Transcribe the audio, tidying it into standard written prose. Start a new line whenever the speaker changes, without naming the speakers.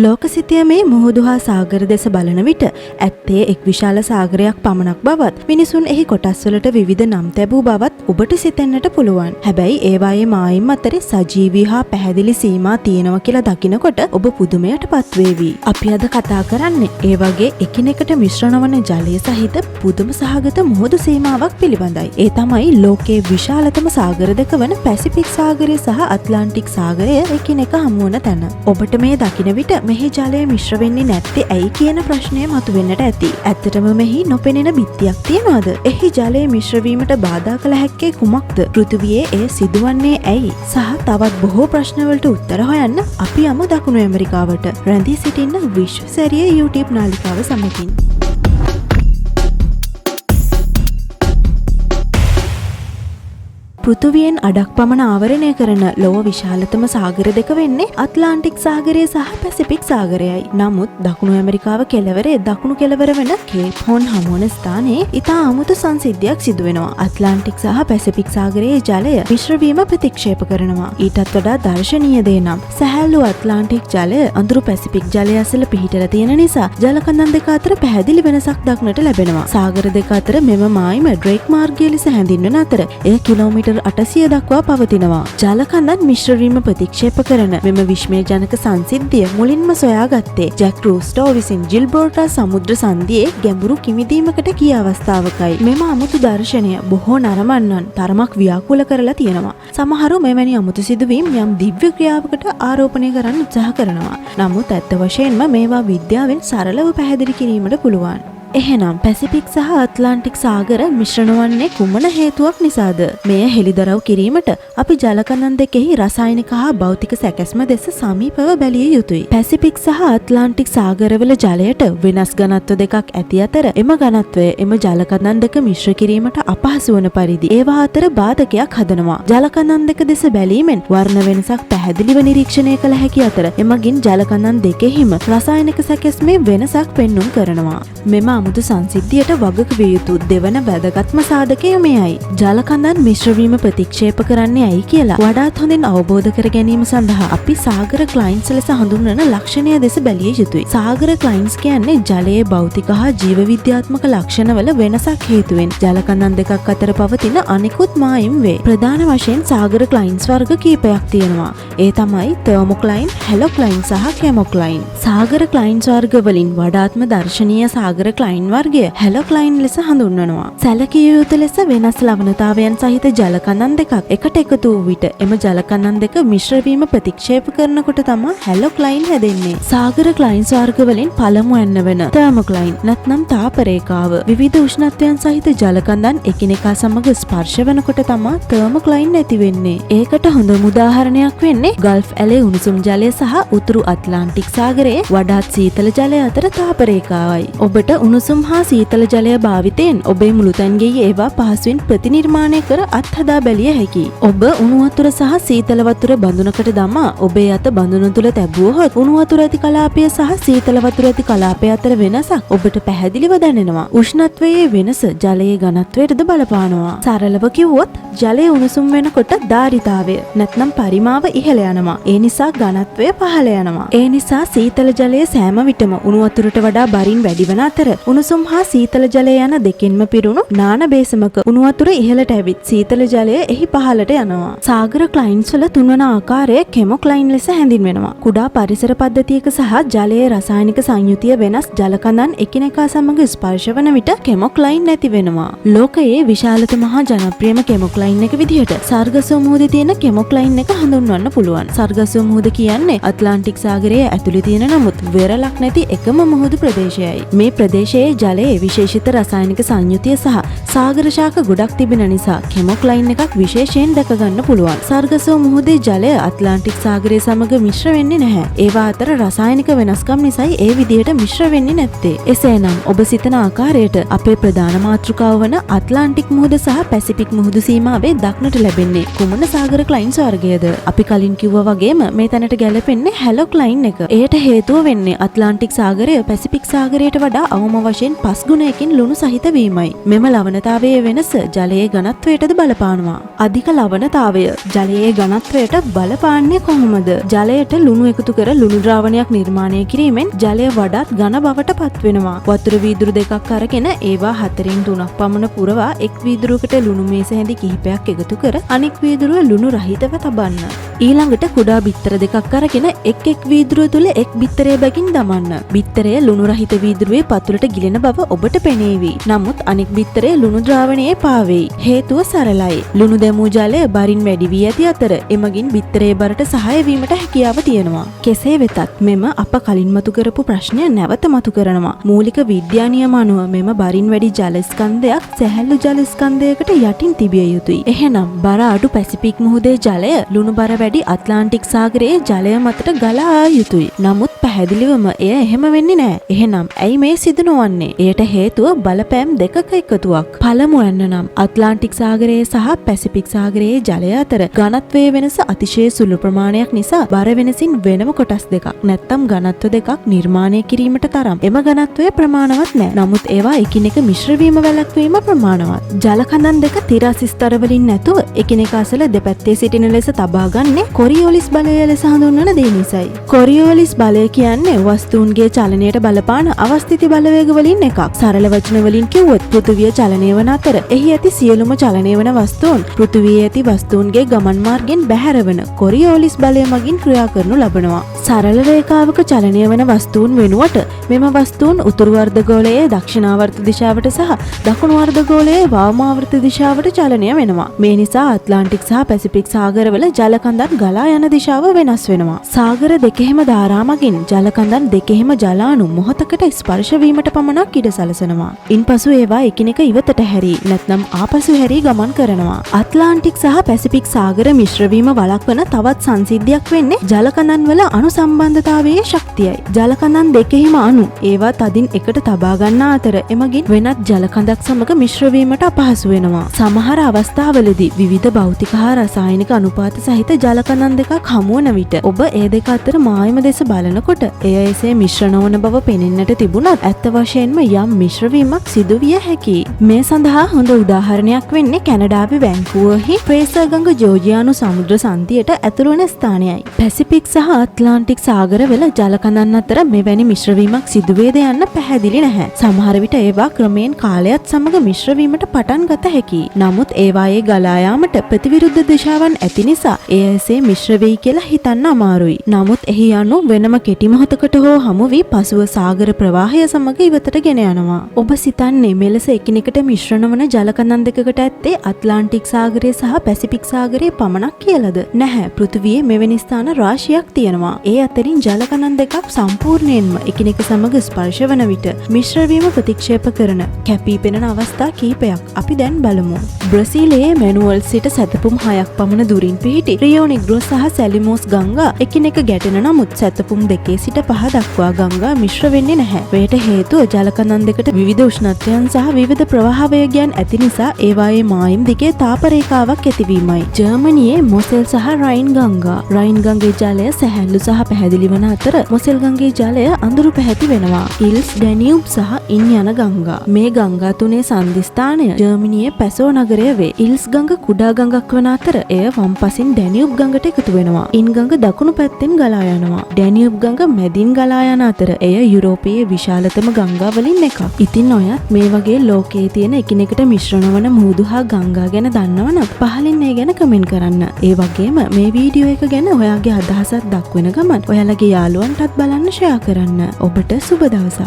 ලෝකසිතය මේ මුහුදු හා සාගර දෙස බලන විට ඇත්තේ එක් විශාල සාගරයක් පමණක් බවත් මිනිසුන් එහි කොටස්වලට විවිධ නම් තැබූ බවත් ඔබට සිතෙන්නට පුළුවන්. හැබැයි ඒවායේ මායිම් අතරේ සජීවී හා පැහැදිලි සීමා තියෙනවා කියලා දකිනකොට ඔබ පුදුමයට පත්වේවි. අපි අද කතා කරන්නේ ඒ වගේ එකිනෙකට මිශ්‍රණ වන ජලය සහිත පුදුම සහගත මුහුදු සීමාවක් පිළිබඳයි. ඒ තමයි ලෝකයේ විශාලතම සාගර දෙක වන පැසිෆික් සාගරය සහ ඇට්ලාන්ටික් සාගරය එකිනෙක හමුවන තැන. ඔබට මේ දකින විට මෙහි ජලය මිශ්‍ර වෙන්නේ නැත්තේ ඇයි කියන ප්‍රශ්නය මතුවෙන්නට ඇති. ඇත්තටම මෙහි නොපෙනෙන බිත්තියක් තියනවාද? එහි ජලය මිශ්‍ර වීමට බාධා කළ හැක්කේ කුමක්ද? පෘථිවියේ එය සිදුවන්නේ ඇයි? සහ තවත් බොහෝ ප්‍රශ්නවලට උත්තර හොයන්න අපි යමු දකුණු ඇමරිකාවට. රැඳී සිටින්න විශ්වසැරිය YouTube නාලිකාව සමගින්. පෘථුවියෙන් අඩක් පමණ ආවරණය කරන ලොව විශාලතම සාගර දෙක වෙන්නේ ඇට්ලාන්ටික් සාගරය සහ පැසිෆික් සාගරයයි. නමුත් දකුණු ඇමරිකාව කෙළවරේ දකුණු කෙළවර වෙන කේප් හෝන් හමුවන ස්ථානයේ ඉතා අමුතු සංසිද්ධියක් සිදු වෙනවා. ඇට්ලාන්ටික් සහ පැසිෆික් සාගරයේ ජලය මිශ්‍ර වීම ප්‍රතික්ෂේප කරනවා. ඊටත් වඩා දර්ශනීය දේ නම් සැහැල්ලු ඇට්ලාන්ටික් ජලය අඳුරු පැසිෆික් ජලය ඇසල පිහිටලා තියෙන නිසා ජල කඳන් දෙක අතර පැහැදිලි වෙනසක් දක්නට ලැබෙනවා. සාගර දෙක අතර මෙම මායිම ඩ්‍රේක් මාර්ගය ලෙස හැඳින්වෙන අතර එය කිලෝමීටර් 800 දක්වා පවතිනවා. ජල කඳන් මිශ්‍ර වීම ප්‍රතික්ෂේප කරන මෙම විශ්මයජනක සංසිද්ධිය මුලින්ම සොයාගත්තේ ජැක් රූස්ටෝ විසින් ජිල්බෝර්ටා සමුද්‍ර සන්ධියේ ගැඹුරු කිමිදීමකට ගිය අවස්ථාවකයි. මෙම අමුතු දර්ශනය බොහෝ නරඹන්නන් තරමක් ව්‍යාකූල කරලා තියෙනවා. සමහරු මෙවැනි අමුතු සිදුවීම් යම් දිව්‍ය ක්‍රියාවකට ආරෝපණය කරන්න උත්සාහ කරනවා. නමුත් ඇත්ත වශයෙන්ම මේවා විද්‍යාවෙන් සරලව පැහැදිලි කිරීමට පුළුවන්. එහෙනම් පැසිෆික් සහ ඇට්ලාන්ටික් සාගර මිශ්‍රණ වන්නේ කුමන හේතුවක් නිසාද? මෙය හෙළිදරව් කිරීමට අපි ජල කඳන් දෙකෙහි රසායනික හා භෞතික සැකැස්ම දෙස සමීපව බැලිය යුතුයි. පැසිෆික් සහ ඇට්ලාන්ටික් සාගරවල ජලයට වෙනස් ඝනත්ව දෙකක් ඇති අතර එම ඝනත්වය එම ජල කඳන් දෙක මිශ්‍ර කිරීමට අපහසු වන පරිදි ඒවා අතර බාධකයක් හදනවා. ජල කඳන් දෙක දෙස බැලීමෙන් වර්ණ වෙනසක් පැහැදිලිව නිරීක්ෂණය කළ හැකි අතර එමගින් ජල කඳන් දෙකෙහිම රසායනික සැකැස්මේ වෙනසක් පෙන්නුම් කරනවා. මෙම අමුතු සංසිද්ධියට වගක විය යුතු දෙවන වැදගත්ම සාධකය මෙයයි. ජල කඳන් මිශ්‍ර වීම ප්‍රතික්ෂේප කරන්නේ ඇයි කියලා වඩාත් හොඳින් අවබෝධ කර ගැනීම සඳහා අපි සාගර ක්ලයින්ස් ලෙස හඳුන්වන ලක්ෂණය දෙස බැලිය යුතුයි. සාගර ක්ලයින්ස් කියන්නේ ජලයේ භෞතික හා ජීව විද්‍යාත්මක ලක්ෂණවල වෙනසක් හේතුවෙන් ජල කඳන් දෙකක් අතර පවතින අනෙකුත් මායිම් වේ. ප්‍රධාන වශයෙන් සාගර ක්ලයින්ස් වර්ග කීපයක් තියෙනවා. ඒ තමයි තර්මොක්ලයින්, හෙලොක්ලයින් සහ කෙමොක්ලයින්. සාගර ක්ලයින්ස් වර්ග වලින් වඩාත්ම දර්ශනීය සාගර ක්ලයින් වර්ගය හෙලොක්ලයින් ලෙස හඳුන්වනවා. සැලකිය යුතු ලෙස වෙනස් ලවණතාවයන් සහිත ජල කඳන් දෙකක් එකට එකතු වූ විට එම ජල කඳන් දෙක මිශ්‍ර වීම ප්‍රතික්ෂේප කරනකොට තමයි හෙලොක්ලයින් හැදෙන්නේ. සාගර ක්ලයින්ස් වර්ග වලින් පළමුවැන්න වෙන තර්මොක්ලයින් නැත්නම් තාප රේඛාව විවිධ උෂ්ණත්වයන් සහිත ජල කඳන් එකිනෙකා සමග ස්පර්ශ වෙනකොට තමයි තර්මොක්ලයින් ඇති වෙන්නේ. ඒකට හොඳම උදාහරණයක් වෙන්නේ ගල්ෆ් ඇලේ උණුසුම් ජලය සහ උතුරු ඇට්ලාන්ටික් සාගරයේ වඩාත් සීතල ජලය අතර තාප රේඛාවයි. ඔබට උණුසුම් හා සීතල ජලය භාවිතයෙන් ඔබේ මුළුතැන්ගේ ඒවා පහසුවෙන් ප්‍රතිනිර්මාණය කර අත්හදා බැලිය හැකියි. ඔබ උණු වතුර සහ සීතල වතුර බඳුනකට දමා ඔබේ අත බඳුන තුල තැබුවහොත් උණු වතුර ඇති කලාපය සහ සීතල වතුර ඇති කලාපය අතර වෙනසක් ඔබට පැහැදිලිව දැනෙනවා. උෂ්ණත්වයේ වෙනස ජලයේ ඝනත්වයටද බලපානවා. සරලව කිව්වොත් ජලය උණුසුම් වෙනකොට ධාරිතාවය නැත්නම් පරිමාව ඉහළ යනවා. ඒ නිසා ඝනත්වය පහළ යනවා. ඒ නිසා සීතල ජලය සෑම විටම උණු වතුරට වඩා බරින් වැඩි වන අතර උණුසුම් හා සීතල ජලය යන දෙකින්ම පිරුණු නාන බේසමක උණු වතුර ඉහළට ඇවිත් සීතල ජලය එහි පහළට යනවා. සාගර ක්ලයින්ස් වල තුන්වන ආකාරය කෙමොක්ලයින් ලෙස හැඳින්වෙනවා. කුඩා පරිසර පද්ධතියක සහ ජලයේ රසායනික සංයුතිය වෙනස් ජල කඳන් එකිනෙකා සමග ස්පර්ශ වන විට කෙමොක්ලයින් නැති වෙනවා. ලෝකයේ විශාලතම හා ජනප්‍රියම කෙමොක්ලයින් එක විදිහට සර්ගසෝ මුහුදේ තියෙන කෙමොක්ලයින් එක හඳුන්වන්න පුළුවන්. සර්ගසෝ මුහුද කියන්නේ ඇට්ලාන්ටික් සාගරයේ ඇතුළේ තියෙන නමුත් වෙරළක් නැති එකම මුහුදු ප්‍රදේශයයි. මේ ප්‍රදේශයේ ජලයේ විශේෂිත රසායනික සංයුතිය සහ සාගර ශාක ගොඩක් තිබෙන නිසා කෙමොක්ලයින් එකක් විශේෂයෙන් දැක ගන්න පුළුවන්. සර්ගසෝ මුහුදේ ජලය ඇට්ලාන්ටික් සාගරය සමග මිශ්‍ර වෙන්නේ නැහැ. ඒවා අතර රසායනික වෙනස්කම් නිසායි ඒ විදිහට මිශ්‍ර වෙන්නේ නැත්තේ. එසේනම් ඔබ සිතන ආකාරයට අපේ ප්‍රධාන මාතෘකාව වන ඇට්ලාන්ටික් මුහුද සහ පැසිෆික් මුහුදු සීමාවේ දක්නට ලැබෙන්නේ කුමන සාගර ක්ලයින්ස් වර්ගයද? අපි කලින් කිව්වා වගේම මේ තැනට ගැලපෙන්නේ හෙලොක්ලයින් එක. ඒට හේතුව වෙන්නේ ඇට්ලාන්ටික් සාගරය පැසිෆික් සාගරයට වඩා අවම වශයෙන් 5 ගුණයකින් ලුණු සහිත වීමයි. මෙම ලවණ ලවණතාවයේ වෙනස ජලයේ ඝනත්වයටද බලපානවා. අධික ලවණතාවය ජලයේ ඝනත්වයට බලපාන්නේ කොහොමද? ජලයට ලුණු එකතු කර ලුණු ද්‍රාවණයක් නිර්මාණය කිරීමෙන් ජලය වඩාත් ඝන බවට පත් වෙනවා. වතුර වීදුරු දෙකක් අරගෙන ඒවා 4න් 3ක් පමණ පුරවා එක් වීදුරුවකට ලුණු මේස හැඳි කිහිපයක් එකතු කර අනෙක් වීදුරුව ලුණු රහිතව තබන්න. ඊළඟට කුඩා බිත්තර දෙකක් අරගෙන එක් වීදුරුව තුල එක් බිත්තරයේ බැගින් දමන්න. බිත්තරය ලුණු රහිත වීදුරුවේ පතුලට ගිලෙන බව ඔබට පෙනේවි. නමුත් අනෙක් බිත්තරයේ ලුණු ද්‍රාවණයේ පාවෙයි. හේතුව සරලයි. ලුණු දැමූ ජලය බරින් වැඩි වී ඇති අතර එමගින් බිත්තරයේ බරට සහාය වීමට හැකියාව තියෙනවා. කෙසේ වෙතත් මෙම අප කලින් මතු කරපු ප්‍රශ්නය නැවත මතු කරනවා. මූලික විද්‍යා නියම අනුව මෙම බරින් වැඩි ජල ස්කන්ධයක් සැහැල්ලු ජල ස්කන්ධයකට යටින් තිබිය යුතුයි. එහෙනම් බර අඩු පැසිෆික් මුහුදේ ජලය ලුණු බර වැඩි ඇට්ලාන්ටික් සාගරයේ ජලය මතට ගලා ආ යුතුයි. නමුත් පැහැදිලිවම එය එහෙම වෙන්නේ නැහැ. එහෙනම් ඇයි මේ සිදු නොවන්නේ? එයට හේතුව බලපෑම් දෙකක එකතුවක්. පළමුවන්න නම් ඇට්ලාන්ටික් සාගරයේ සහ පැසිෆික් සාගරයේ ජලය අතර ඝනත්වයේ වෙනස අතිශය සුළු ප්‍රමාණයක් නිසා බර වෙනසින් වෙනම කොටස් දෙකක් නැත්නම් ඝනත්ව දෙකක් නිර්මාණය කිරීමට තරම් එම ඝනත්වය ප්‍රමාණවත් නැහැ. නමුත් ඒවා එකිනෙක මිශ්‍ර වීම වැළැක්වීම ප්‍රමාණවත්. ජල කඳන් දෙක තිරස් ස්තර වලින් නැතුව එකිනෙක අසල දෙපැත්තේ සිටින ලෙස තබා ගන්නේ කොරියොලිස් බලය ලෙස හඳුන්වන දේ නිසායි. කොරියොලිස් බලය කියන්නේ වස්තුන්ගේ චලනයට බලපාන අවස්ථිති බලවේග වලින් එකක්. සරල වචන වලින් කිව්වොත් පෘථිවිය චලනය වන අතර එහි ඇති සියලුම චලනය වන වස්තුන් පෘථිවියේ ඇති වස්තුන්ගේ ගමන් මාර්ගෙන් බැහැරවන කොරියොලිස් බලය මගින් ක්‍රියා කරනු ලබනවා. සරල රේඛාවක චලනය වන වස්තුන් වෙනුවට මෙම වස්තුන් උතුරු අර්ධගෝලයේ දක්ෂිණාවර්ත දිශාවට සහ දකුණු අර්ධගෝලයේ වාමාවර්ත දිශාවට චලනය වෙනවා. මේ නිසා ඇට්ලාන්ටික් සහ පැසිෆික් සාගරවල ජල කඳන් ගලා යන දිශාව වෙනස් වෙනවා. සාගර දෙකෙහිම ධාරා මගින් ජල කඳන් දෙකෙහිම ජලාණු මොහොතකට ස්පර්ශ වීමට පමණක් ඉඩ සලසනවා. ඉන්පසු ඒවා එකිනෙක ඉවතට හැරී නැත්නම් ආපසු හැරී ගමන් කරනවා. ඇට්ලාන්ටික් සහ පැසිෆික් සාගර මිශ්‍ර වීම වළක්වන තවත් සංසිද්ධියක් වෙන්නේ ජල කඳන් වල අණු සම්බන්ධතාවයේ ශක්තියයි. ජල කඳන් දෙකෙහිම අණු ඒවා තදින් එකට තබා ගන්නා අතර එමගින් වෙනත් ජල කඳක් සමග මිශ්‍ර වීමට අපහසු වෙනවා. සමහර අවස්ථාවලදී විවිධ භෞතික හා රසායනික අනුපාත සහිත ජල කඳන් දෙකක් හමු වන විට ඔබ ඒ දෙක අතර මායම දෙස බලනකොට එය එසේ මිශ්‍ර නොවන බව පෙනෙන්නට තිබුණත් ඇත්ත වශයෙන්ම යම් මිශ්‍ර වීමක් සිදු විය හැකියි. මේ සඳහා හොඳ උදාහරණයක් වෙන්නේ කැනඩාවේ වැන්කූවර්හි ෆ්‍රේසර් ගඟ ජෝර්ජියානු සමුද්‍ර සන්ධියට ඇතුළු වන ස්ථානයයි. පැසිෆික් සහ ඇට්ලාන්ටික් සාගරවල ජල කඳන් අතර මෙවැනි මිශ්‍ර වීමක් සිදු වේද යන්න පැහැදිලි නැහැ. සමහර විට ඒවා ක්‍රමයෙන් කාලයත් සමග මිශ්‍ර වීමට පටන් ගත හැකියි. නමුත් ඒවායේ ගලා යාමට ප්‍රතිවිරුද්ධ දිශාවන් ඇති නිසා එය එසේ මිශ්‍ර වෙයි කියලා හිතන්න අමාරුයි. නමුත් එහි අණු වෙනම කෙටි මොහොතකට හෝ හමු වී පසුව සාගර ප්‍රවාහය සමග ඉවතට ගෙන යනවා. ඔබ සිතන්නේ මෙලෙස එකිනෙකට මිශ්‍ර නොවන ජල කඳන් දෙකකට ඇත්තේ ඇට්ලාන්ටික් සාගරය සහ පැසිෆික් සාගරය පමණක් කියලාද? නැහැ. පෘථිවියේ මෙවැනි ස්ථාන රාශියක් තියෙනවා. ඒ අතරින් ජල කඳන් දෙකක් සම්පූර්ණයෙන්ම එකිනෙක සමග ස්පර්ශ වන විට මිශ්‍ර වීම ප්‍රතික්ෂේප කරන කැපී පෙනෙන අවස්ථා කිහිපයක් අපි දැන් බලමු. බ්‍රසීලයේ මැනුවල් සිට සැතපුම් 6ක් පමණ දුරින් පිහිටි රියෝ නිග්‍රෝ සහ සැලිමෝස් ගංගා එකිනෙක ගැටෙන නමුත් සැතපුම් 2 සිට 5 දක්වා ගංගා මිශ්‍ර වෙන්නේ නැහැ. මේට හේතුව ජල කඳන් දෙකට විවිධ උෂ්ණත්වයන් සහ විවිධ ප්‍රවාහ වේගයන් ඇති නිසා ඒවායේ මායිම් දිගේ තාප රේඛාවක් ඇතිවීමයි. ජර්මනියේ මොසෙල් සහ රයින් ගංගා. රයින් ගඟේ ජලය සැහැල්ලු සහ පැහැදිලි වන අතර මොසෙල් ගඟේ ජලය අඳුරු පැහැති වෙනවා. ඉල්ස්, ඩැනියුබ් සහ ඉන් යන ගංගා. මේ ගංගා තුනේ සංදිස්ථානය ජර්මනියේ පැසෝ නගරය වේ. ඉල්ස් ගඟ කුඩා ගඟක් වන අතර එය වම් පසින් ඩැනියුබ් ගඟට එකතු වෙනවා. ඉන් ගඟ දකුණු පැත්තෙන් ගලා යනවා. ඩැනියුබ් ගඟ මැදින් ගලා යන අතර එය යුරෝපයේ විශාලතම ගංගා වලින් එකක්. ඉතින් ඔයත් මේ වගේ ලෝකයේ තියෙන එකිනෙකට මිශ්‍ර නොවන මුහුදු හා ගංගා ගැන දන්නවනම් පහලින් ඒ ගැන කමෙන්ට් කරන්න. ඒ වගේම මේ වීඩියෝ එක ගැන ඔයාගේ අදහසක් දක්වන ගමන් ඔයාලගේ යාළුවන්ටත් බලන්න ෂෙයා කරන්න. ඔබට සුබ දවසක්.